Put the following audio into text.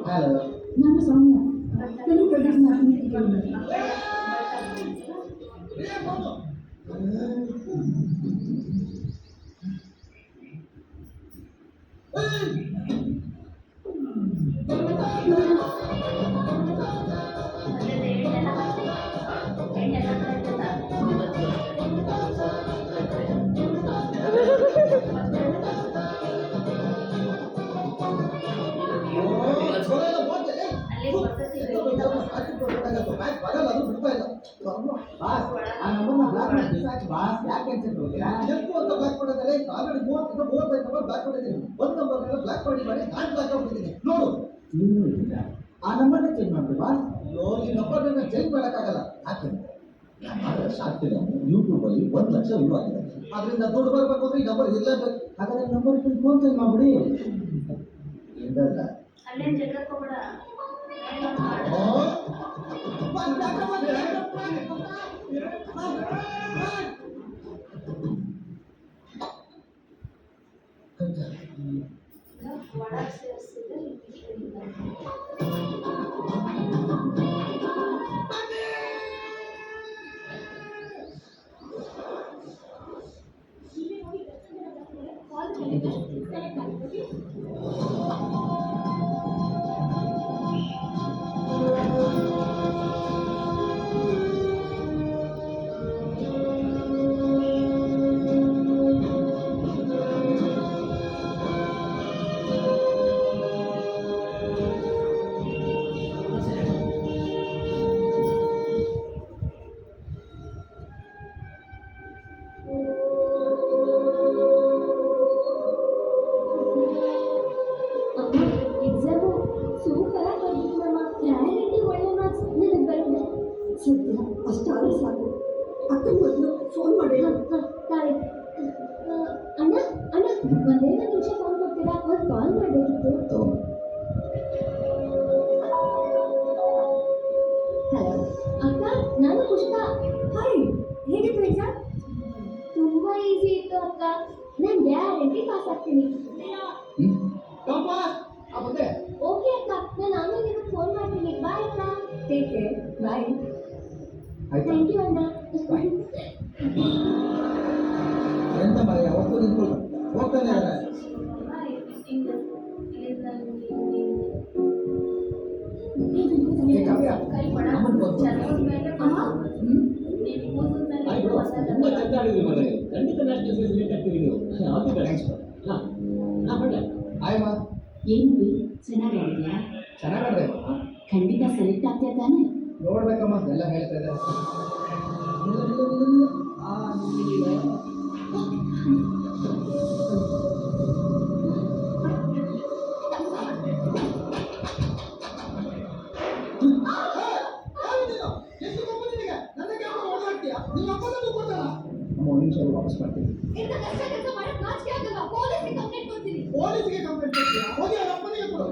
Hello, ನಾನು ಸೌಮ್ಯ. Film produce ಮಾಡ್ತೀನಿ. ಆ ನಂಬರ್ ಚೇಂಜ್ ಮಾಡ್ತೀವಾ? ಈ ನಂಬರ್ ಚೇಂಜ್ ಮಾಡೋಕ್ಕಾಗಲ್ಲ. ಯಾಕೆ ಆಗ್ತಿದೆ? ಯೂಟ್ಯೂಬ್ ಅಲ್ಲಿ 1 ಲಕ್ಷ ವ್ಯೂ ಆಗಿದೆ. ಅದರಿಂದ ದುಡ್ಡು ಬರ್ಬೇಕು ಅಂದ್ರೆ ಈ ನಂಬರ್ ಇರಲೇಬೇಕು. ಹಾಗಾದ್ರೆ ನಂಬರ್ ಫೋನ್ ಚೇಂಜ್ ಮಾಡ್ಬಿಡಿ. ಇಲ್ಲ ಅಲ್ಲೇ ಜಗಕ್ಕೆ ಹೋಗ್ಬೇಡ. ಎಕ್ಸಾಮು ಸೂಪರ್ ಆಗಿ ಬಂದಿದ್ದಮ್ಮ. ಗ್ಯಾರಂಟಿ ಒಳ್ಳೆ ಮಾರ್ಕ್ಸ್ ನನಗೆ ಬರುತ್ತೆ. ಸದ್ಯ ಅಷ್ಟಾದ್ರೆ ಸಾಕು. ಅಕ್ಕನ ಮೊದಲು ಫೋನ್ ಮಾಡಿ. ತಾಯಿ ಅಣ್ಣ ಅಣ್ಣ ಒಂದೇ ಒಂದು ನಿಮಿಷ ಫೋನ್ ಕೊಡ್ತೀರಾ? ಒಂದು ಕಾಲ್ ಮಾಡಬೇಕಿತ್ತು. ಹಲೋ ಅಕ್ಕ, ನಾನು ಪುಷ್ಪ. ಹಾಯ್, ಹೇಗಿತ್ತು ಎಕ್ಸಾಮ್? ತುಂಬ ಈಸಿ ಇತ್ತು ಅಕ್ಕ. ನಾನು ಗ್ಯಾರಂಟಿ ಪಾಸ್ ಆಗ್ತೀನಿ. ಓಕೆ ಅಕ್ಕ, ನಾನು ಆಮೇಲೆ ನಿಮಗೆ ಫೋನ್ ಮಾಡ್ತೀನಿ. ಬಾಯ್ ಅಕ್ಕ. Take care. Bye. Thank you ಅಣ್ಣ. ಎಂತ ಮರ ಯಾವತ್ತೂ ನಿಂತ್ಕೊಳ್ಳ ಹೋಗ್ತಾನೆ ಅಲ್ಲ. ಏನು ಚೆನ್ನಾಗಿದೆಯಾ? ಚೆನ್ನಾಗಿದೆ. ಖಂಡಿತ ಸೆಲೆಕ್ಟ್ ಆಗ್ತಾ ತಾನೆ? ನೋಡ್ಬೇಕಮ್ಮ, ಎಲ್ಲ ಹೇಳ್ತಾ ಇದ್ದಾರೆ. ವಾಪಸ್ ಮಾಡ್ತೀನಿ. ಪೊಲೀಸ್ಗೆ ಕಂಪ್ಲೇಂಟ್ ಕೊಡ್ತೀರಾ? ಹೋಗಿ ಅವ್ರ ಅಪ್ಪನಿಗೆ ಕೊಡು.